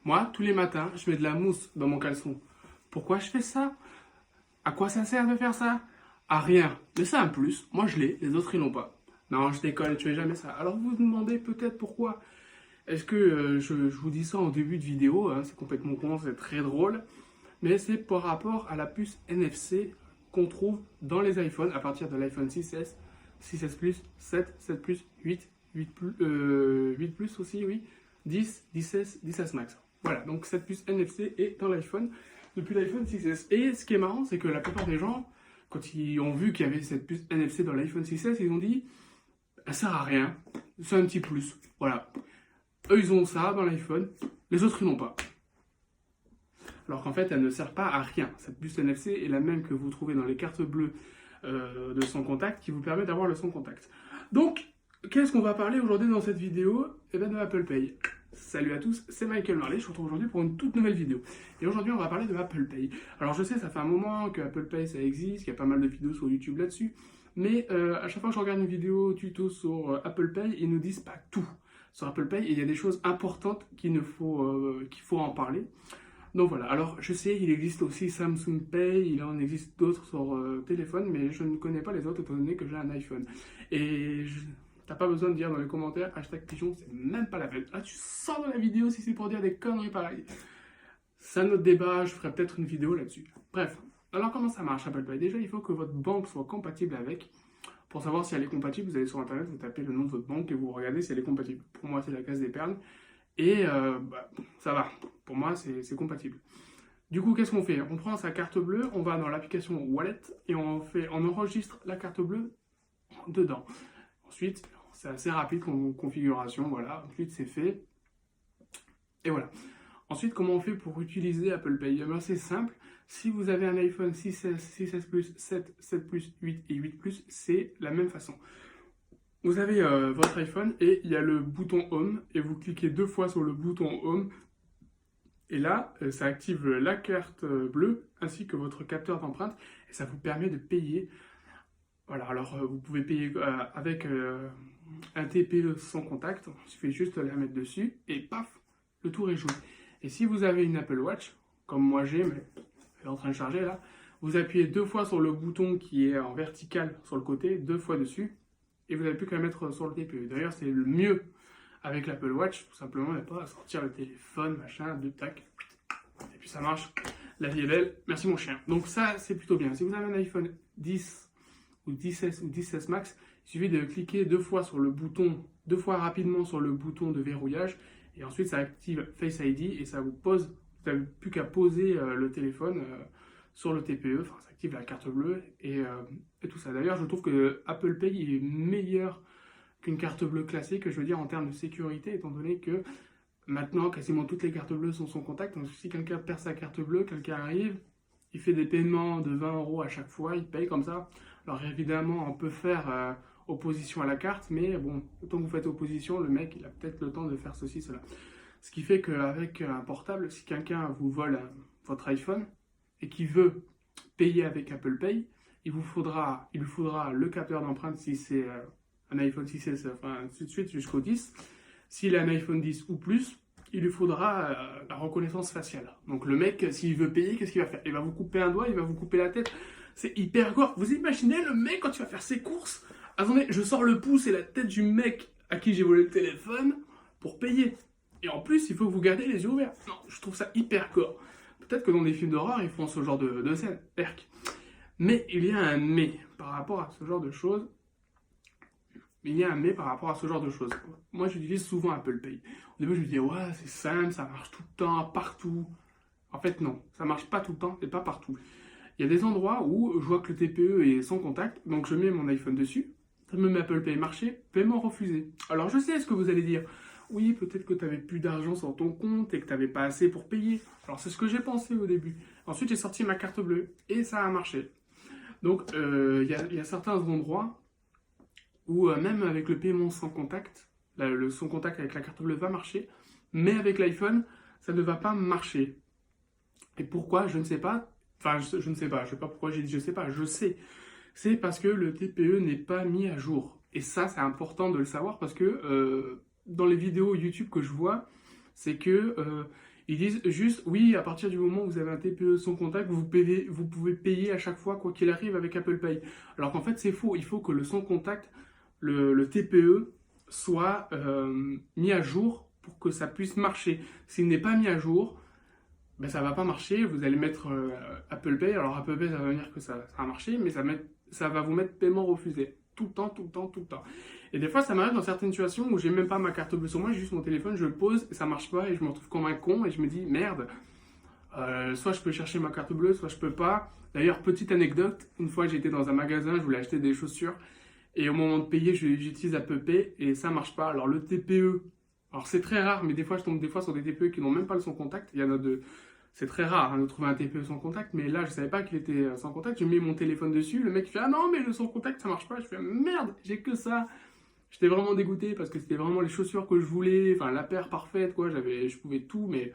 Moi, tous les matins, je mets de la mousse dans mon caleçon. Pourquoi je fais ça? À quoi ça sert de faire ça? À rien. Mais c'est un plus. Moi, je l'ai, les autres, ils l'ont pas. Non, je déconne, tu fais jamais ça. Alors vous vous demandez peut-être pourquoi. Est-ce que je vous dis ça en début de vidéo, hein, c'est complètement con, c'est très drôle, mais c'est par rapport à la puce NFC qu'on trouve dans les iPhones à partir de l'iPhone 6S, 6S Plus, 7, 7 Plus, 8, 8 Plus, 8 Plus aussi, oui, 10, 10S, 10S Max. Voilà, donc cette puce NFC est dans l'iPhone depuis l'iPhone 6S. Et ce qui est marrant, c'est que la plupart des gens, quand ils ont vu qu'il y avait cette puce NFC dans l'iPhone 6S, ils ont dit, elle sert à rien, c'est un petit plus. Voilà. Eux, ils ont ça dans l'iPhone, les autres, ils n'ont pas. Alors qu'en fait, elle ne sert pas à rien. Cette puce NFC est la même que vous trouvez dans les cartes bleues de son contact, qui vous permet d'avoir le son contact. Donc, qu'est-ce qu'on va parler aujourd'hui dans cette vidéo? Eh bien, de Apple Pay. Salut à tous, c'est Michael Marley, je vous retrouve aujourd'hui pour une toute nouvelle vidéo. Et aujourd'hui, on va parler de Apple Pay. Alors, je sais, ça fait un moment que Apple Pay, ça existe, qu'il y a pas mal de vidéos sur YouTube là-dessus, mais à chaque fois que je regarde une vidéo tuto sur Apple Pay, ils ne disent pas tout sur Apple Pay, et il y a des choses importantes qu'il faut en parler. Donc voilà, alors je sais, il existe aussi Samsung Pay, il en existe d'autres sur téléphone, mais je ne connais pas les autres étant donné que j'ai un iPhone. Et t'as pas besoin de dire dans les commentaires hashtag pigeon, c'est même pas la peine. Là, tu sors de la vidéo si c'est pour dire des conneries pareilles. C'est un autre débat, je ferai peut-être une vidéo là-dessus. Bref, alors comment ça marche Apple Pay? Déjà, il faut que votre banque soit compatible avec. Pour savoir si elle est compatible, vous allez sur internet, vous tapez le nom de votre banque et vous regardez si elle est compatible. Pour moi, c'est la Caisse d'Épargne. Et ça va, pour moi c'est compatible. Du coup, qu'est-ce qu'on fait? On prend sa carte bleue, on va dans l'application Wallet et on enregistre la carte bleue dedans. Ensuite, c'est assez rapide comme configuration, voilà. Ensuite, c'est fait. Et voilà. Ensuite, comment on fait pour utiliser Apple Pay? Eh bien, c'est simple. Si vous avez un iPhone 6S, 6S Plus, 7, 7 Plus, 8 et 8 Plus, c'est la même façon. Vous avez votre iPhone et il y a le bouton Home et vous cliquez deux fois sur le bouton Home et là, ça active la carte bleue ainsi que votre capteur d'empreinte et ça vous permet de payer. Voilà, alors vous pouvez payer avec un TPE sans contact, il suffit juste de la mettre dessus et paf, le tour est joué. Et si vous avez une Apple Watch, comme moi j'ai, mais elle est en train de charger là, vous appuyez deux fois sur le bouton qui est en vertical sur le côté, deux fois dessus, et vous n'avez plus qu'à mettre sur le TPE. D'ailleurs, c'est le mieux avec l'Apple Watch, tout simplement, il n'y a pas à sortir le téléphone, machin, de tac, et puis ça marche. La vie est belle, merci mon chien. Donc ça, c'est plutôt bien. Si vous avez un iPhone 10 ou 10S ou 10S Max, il suffit de cliquer deux fois sur le bouton, deux fois rapidement sur le bouton de verrouillage, et ensuite ça active Face ID et ça vous pose, vous n'avez plus qu'à poser le téléphone sur le TPE, enfin ça active la carte bleue et tout ça. D'ailleurs, je trouve que Apple Pay est meilleur qu'une carte bleue classique, je veux dire en termes de sécurité, étant donné que maintenant quasiment toutes les cartes bleues sont sans contact. Donc si quelqu'un perd sa carte bleue, quelqu'un arrive, il fait des paiements de 20 euros à chaque fois, il paye comme ça. Alors évidemment, on peut faire opposition à la carte, mais bon, autant que vous faites opposition, le mec, il a peut-être le temps de faire ceci, cela. Ce qui fait qu'avec un portable, si quelqu'un vous vole votre iPhone et qui veut payer avec Apple Pay, il lui faudra le capteur d'empreinte si c'est un iPhone 6S, enfin ainsi de suite jusqu'au 10. S'il a un iPhone 10 ou plus, il lui faudra la reconnaissance faciale. Donc le mec, s'il veut payer, qu'est-ce qu'il va faire? Il va vous couper un doigt, il va vous couper la tête. C'est hyper gore. Vous imaginez le mec quand il va faire ses courses? Attendez, je sors le pouce et la tête du mec à qui j'ai volé le téléphone pour payer. Et en plus, il faut que vous gardiez les yeux ouverts. Non, je trouve ça hyper gore. Peut-être que dans des films d'horreur, ils font ce genre de scène. Erk. Mais il y a un mais par rapport à ce genre de choses. Il y a un mais par rapport à ce genre de choses. Moi, j'utilise souvent Apple Pay. Au début, je me disais, ouais, c'est simple, ça marche tout le temps, partout. En fait, non, ça marche pas tout le temps et pas partout. Il y a des endroits où je vois que le TPE est sans contact, donc je mets mon iPhone dessus, ça me met Apple Pay marché, paiement refusé. Alors, je sais ce que vous allez dire. Oui, peut-être que tu n'avais plus d'argent sur ton compte et que tu n'avais pas assez pour payer. Alors, c'est ce que j'ai pensé au début. Ensuite, j'ai sorti ma carte bleue et ça a marché. Donc, il y a certains endroits où même avec le paiement sans contact, le sans contact avec la carte bleue va marcher, mais avec l'iPhone, ça ne va pas marcher. Et pourquoi? Je ne sais pas. Enfin, je ne sais pas. Je ne sais pas pourquoi j'ai dit je sais pas. Je sais. C'est parce que le TPE n'est pas mis à jour. Et ça, c'est important de le savoir parce que dans les vidéos YouTube que je vois, c'est que Ils disent juste, oui, à partir du moment où vous avez un TPE sans contact, vous pouvez payer à chaque fois, quoi qu'il arrive, avec Apple Pay. Alors qu'en fait, c'est faux. Il faut que le sans contact, le TPE, soit mis à jour pour que ça puisse marcher. S'il n'est pas mis à jour, ben, ça va pas marcher. Vous allez mettre Apple Pay. Alors Apple Pay, ça va dire que ça a marché, mais ça va vous mettre paiement refusé. Tout le temps, tout le temps, tout le temps. Et des fois, ça m'arrive dans certaines situations où j'ai même pas ma carte bleue sur moi, j'ai juste mon téléphone, je le pose et ça marche pas et je me retrouve comme un con et je me dis merde, soit je peux chercher ma carte bleue, soit je peux pas. D'ailleurs, petite anecdote, une fois j'étais dans un magasin, je voulais acheter des chaussures et au moment de payer, j'utilise Apple Pay et ça marche pas. Alors le TPE, alors c'est très rare, mais des fois je tombe des fois sur des TPE qui n'ont même pas le sans contact. Il y en a de, c'est très rare hein, de trouver un TPE sans contact, mais là je savais pas qu'il était sans contact. Je mets mon téléphone dessus, le mec fait ah non mais le sans contact ça marche pas. Je fais merde, j'ai que ça. J'étais vraiment dégoûté parce que c'était vraiment les chaussures que je voulais, enfin la paire parfaite quoi. Je pouvais tout, mais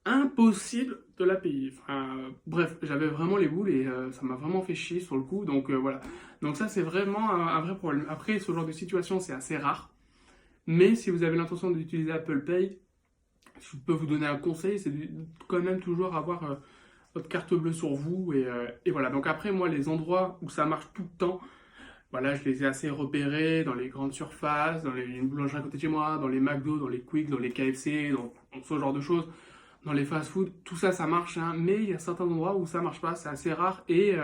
impossible de la payer. Enfin, bref, j'avais vraiment les boules et ça m'a vraiment fait chier sur le coup. Donc voilà. Donc ça, c'est vraiment un vrai problème. Après, ce genre de situation, c'est assez rare. Mais si vous avez l'intention d'utiliser Apple Pay, je peux vous donner un conseil, c'est de quand même toujours avoir votre carte bleue sur vous. Et voilà. Donc après, moi, les endroits où ça marche tout le temps, voilà, je les ai assez repérés dans les grandes surfaces, dans les boulangeries à côté de chez moi, dans les McDo, dans les Quick, dans les KFC, dans ce genre de choses. Dans les fast-food, tout ça, ça marche, hein, mais il y a certains endroits où ça marche pas, c'est assez rare. Et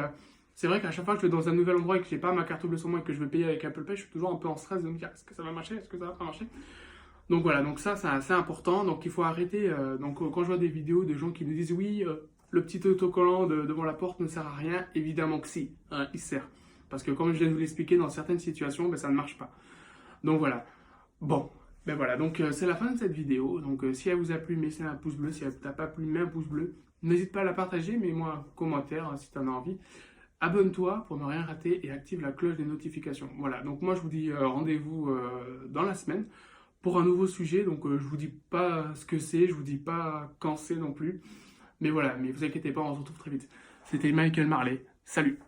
c'est vrai qu'à chaque fois que je vais dans un nouvel endroit et que j'ai pas ma carte bleue sur moi et que je vais payer avec Apple Pay, je suis toujours un peu en stress de me dire est-ce que ça va marcher, est-ce que ça va pas marcher. Donc voilà, donc ça, c'est assez important. Donc il faut arrêter. Quand je vois des vidéos de gens qui nous disent oui, le petit autocollant devant la porte ne sert à rien, évidemment que si, hein, il sert. Parce que comme je viens de vous l'expliquer, dans certaines situations, ben, ça ne marche pas. Donc voilà. Bon, ben voilà, donc c'est la fin de cette vidéo. Donc si elle vous a plu, mettez un pouce bleu. Si elle t'a pas plu, mets un pouce bleu. N'hésite pas à la partager, mets-moi un commentaire si tu en as envie. Abonne-toi pour ne rien rater et active la cloche des notifications. Voilà, donc moi je vous dis rendez-vous dans la semaine pour un nouveau sujet. Donc je vous dis pas ce que c'est, je vous dis pas quand c'est non plus. Mais voilà, mais vous inquiétez pas, on se retrouve très vite. C'était Michael Marley. Salut!